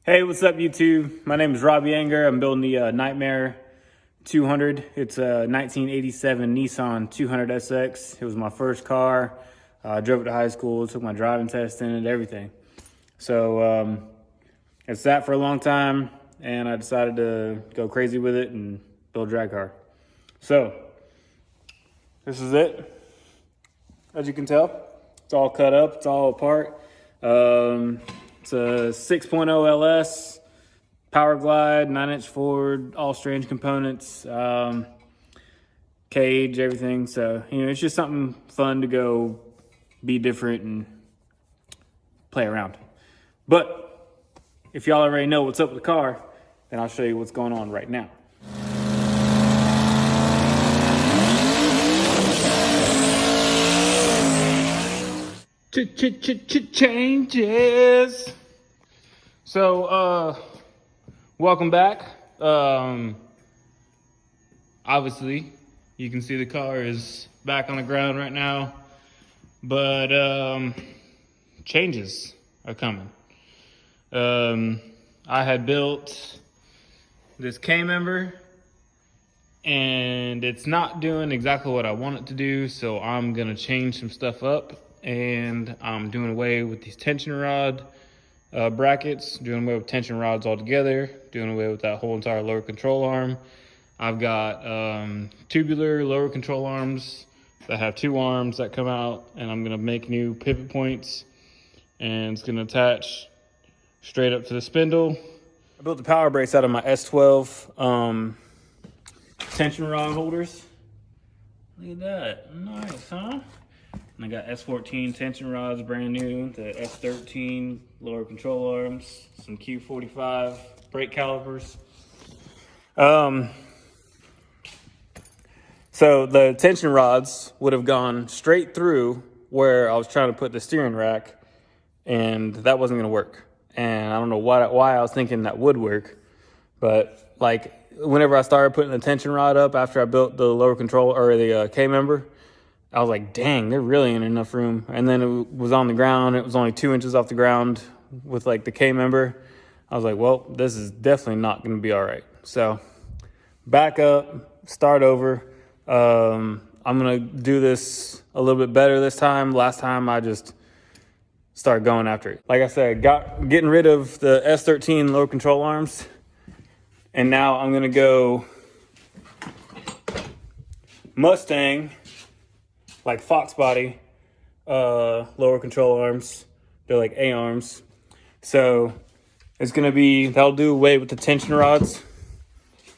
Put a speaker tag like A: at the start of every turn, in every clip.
A: Hey, what's up, YouTube? My name is Robbie Anger. I'm building the Nightmare 200. It's a 1987 Nissan 200SX. It was my first car. I drove it to high school, took my driving test in it, everything. So it sat for a long time, and I decided to go crazy with it and build a drag car. So this is it. As you can tell, it's all cut up, it's all apart. It's a 6.0 LS, Power Glide, 9-inch Ford, all strange components, cage, everything. So, it's just something fun to go be different and play around. But if y'all already know what's up with the car, then I'll show you what's going on right now. Changes. So, welcome back. Obviously, you can see the car is back on the ground right now, but changes are coming. I had built this K-member, and it's not doing exactly what I want it to do, so I'm gonna change some stuff up, and I'm doing away with these tension rod brackets, doing away with tension rods altogether, doing away with that whole entire lower control arm. I've got tubular lower control arms that have 2 arms that come out, and I'm gonna make new pivot points, and it's gonna attach straight up to the spindle. I built the power brakes out of my S12 tension rod holders. Look at that, nice, huh? And I got S14 tension rods, brand new, the S13 lower control arms, some Q45 brake calipers. So the tension rods would have gone straight through where I was trying to put the steering rack, and that wasn't gonna work. And I don't know why I was thinking that would work, but like whenever I started putting the tension rod up after I built the lower control or the K-member, I was like, dang, there really ain't enough room. And then it was on the ground. It was only 2 inches off the ground with like the K-member. I was like, well, this is definitely not gonna be all right. So back up, start over. I'm gonna do this a little bit better this time. Last time I just started going after it. Like I said, getting rid of the S13 lower control arms. And now I'm gonna go Mustang, like Fox body, lower control arms. They're like A arms. So it's gonna be, that'll do away with the tension rods,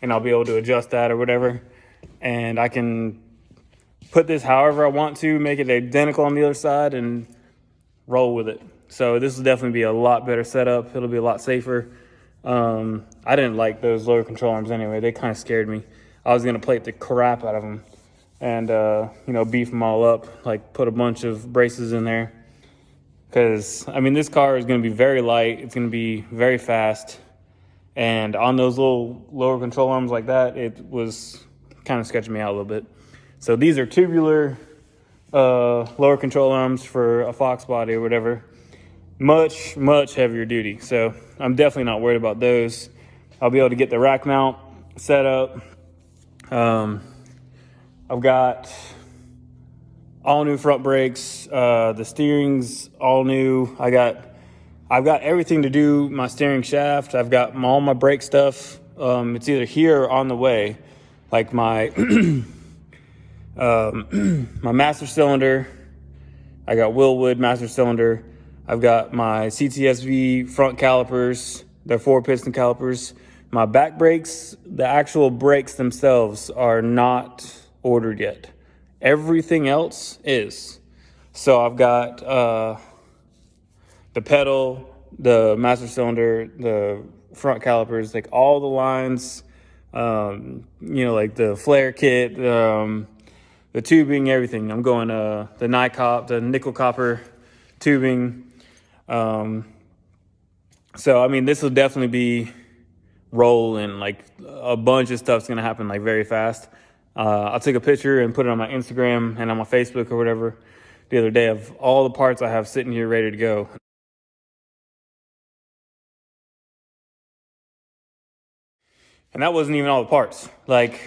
A: and I'll be able to adjust that or whatever. And I can put this however I want to, make it identical on the other side and roll with it. So this will definitely be a lot better setup. It'll be a lot safer. I didn't like those lower control arms anyway. They kind of scared me. I was gonna plate the crap out of them and beef them all up, like put a bunch of braces in there. Because I mean, this car is gonna be very light. It's gonna be very fast. And on those little lower control arms like that, it was kind of sketching me out a little bit. So these are tubular lower control arms for a Fox body or whatever. Much heavier duty. So I'm definitely not worried about those. I'll be able to get the rack mount set up. I've got all new front brakes. The steering's all new. I've got everything to do my steering shaft. I've got all my brake stuff. It's either here or on the way. Like my my master cylinder. I got Willwood master cylinder. I've got my CTSV front calipers. They're 4-piston calipers. My back brakes, the actual brakes themselves, are not ordered yet. Everything else is. So I've got the pedal, the master cylinder, the front calipers, like all the lines, like the flare kit, the tubing, everything. I'm going the the nickel copper tubing. So I mean, this will definitely be rolling. Like a bunch of stuff's gonna happen like very fast. I'll take a picture and put it on my Instagram and on my Facebook or whatever the other day of all the parts I have sitting here ready to go. And that wasn't even all the parts. Like,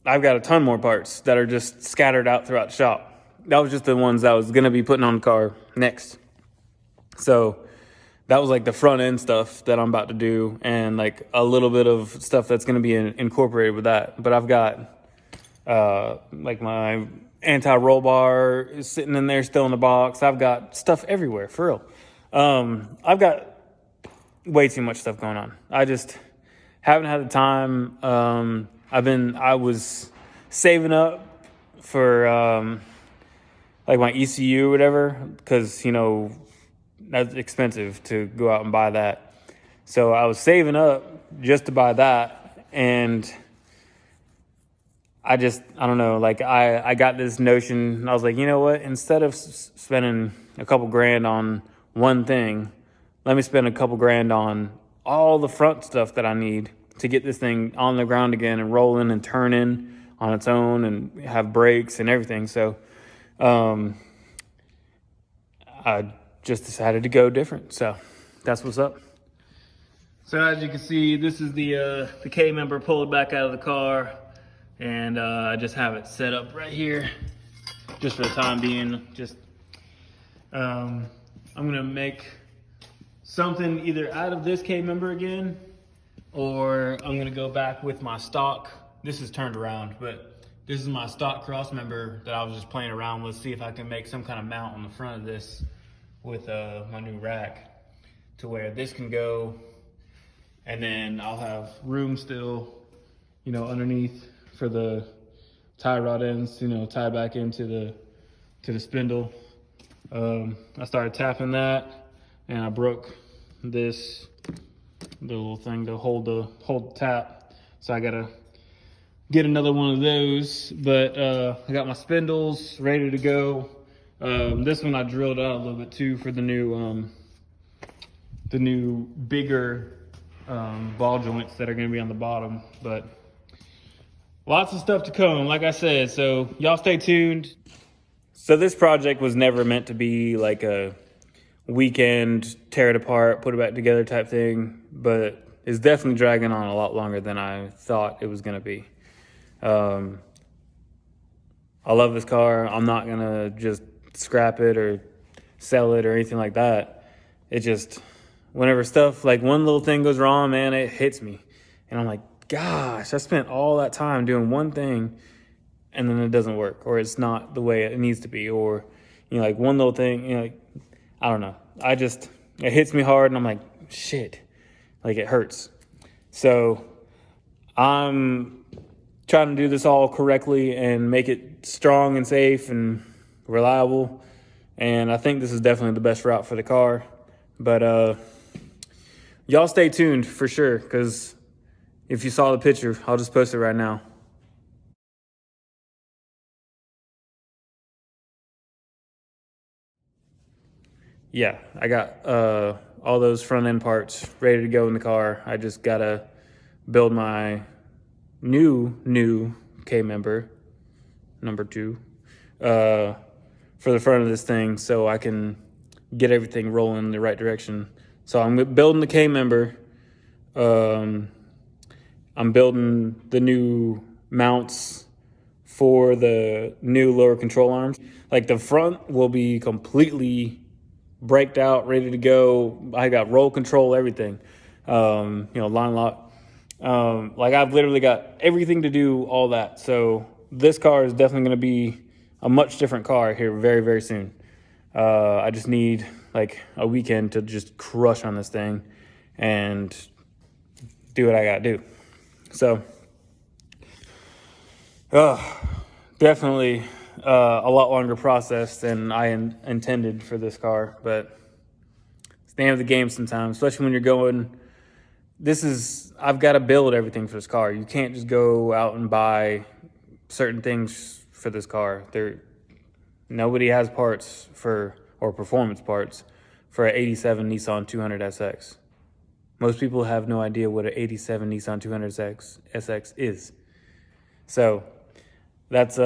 A: I've got a ton more parts that are just scattered out throughout the shop. That was just the ones that I was going to be putting on the car next. So that was like the front end stuff that I'm about to do, and like a little bit of stuff that's going to be incorporated with that. But I've got like my anti-roll bar is sitting in there still in the box. I've got stuff everywhere, for real. I've got way too much stuff going on. I just haven't had the time. I was saving up for like my ECU or whatever, because, you know, that's expensive to go out and buy that. So I was saving up just to buy that, and I don't know, like I got this notion. I was like, you know what, instead of spending a couple grand on one thing, let me spend a couple grand on all the front stuff that I need to get this thing on the ground again and rolling and turning on its own and have brakes and everything. So I just decided to go different. So that's what's up. So as you can see, this is the K member pulled back out of the car, and I just have it set up right here just for the time being. Just I'm gonna make something either out of this K member again, or I'm gonna go back with my stock. This is turned around, but this is my stock cross member that I was just playing around with, see if I can make some kind of mount on the front of this with my new rack, to where this can go, and then I'll have room still, you know, underneath for the tie rod ends, you know, tie back into the spindle. I started tapping that, and I broke the little thing to hold the tap, so I gotta get another one of those. But I got my spindles ready to go. This one I drilled out a little bit too for the new bigger ball joints that are going to be on the bottom. But lots of stuff to come, like I said, so y'all stay tuned. So this project was never meant to be like a weekend, tear it apart, put it back together type thing, but it's definitely dragging on a lot longer than I thought it was going to be. I love this car. I'm not going to just scrap it or sell it or anything like that. It just, whenever stuff, like one little thing goes wrong, man, it hits me. And I'm like, gosh, I spent all that time doing one thing, and then it doesn't work, or it's not the way it needs to be, or, you know, like one little thing, you know, like, I don't know. It hits me hard, and I'm like, shit, like it hurts. So I'm trying to do this all correctly and make it strong and safe and reliable. And I think this is definitely the best route for the car. But y'all stay tuned for sure, because if you saw the picture, I'll just post it right now. Yeah, I got all those front end parts ready to go in the car. I just gotta build my new K member, number 2, for the front of this thing, so I can get everything rolling in the right direction. So I'm building the K member. I'm building the new mounts for the new lower control arms. Like the front will be completely braked out, ready to go. I got roll control, everything. You know, line lock. Like I've literally got everything to do all that. So this car is definitely going to be a much different car here very, very soon. I just need like a weekend to just crush on this thing and do what I got to do. So definitely a lot longer process than I intended for this car, but it's the name of the game sometimes, especially when you're going. I've got to build everything for this car. You can't just go out and buy certain things for this car. Nobody has parts or performance parts for an 87 Nissan 200SX. Most people have no idea what an 87 Nissan 200SX is. So that's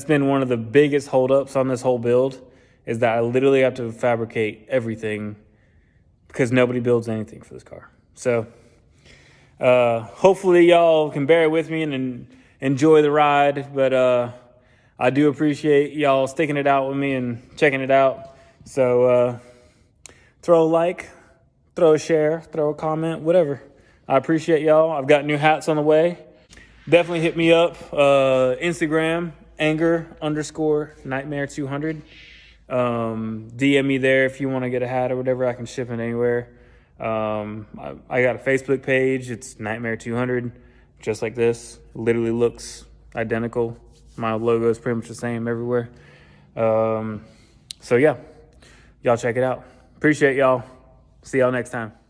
A: been one of the biggest holdups on this whole build, is that I literally have to fabricate everything because nobody builds anything for this car. So Hopefully y'all can bear with me and enjoy the ride, but I do appreciate y'all sticking it out with me and checking it out. So throw a like, throw a share, throw a comment, whatever. I appreciate y'all. I've got new hats on the way. Definitely hit me up. Instagram, anger_nightmare200. DM me there if you want to get a hat or whatever. I can ship it anywhere. I got a Facebook page. It's Nightmare200, just like this. Literally looks identical. My logo is pretty much the same everywhere. So yeah, y'all check it out. Appreciate y'all. See y'all next time.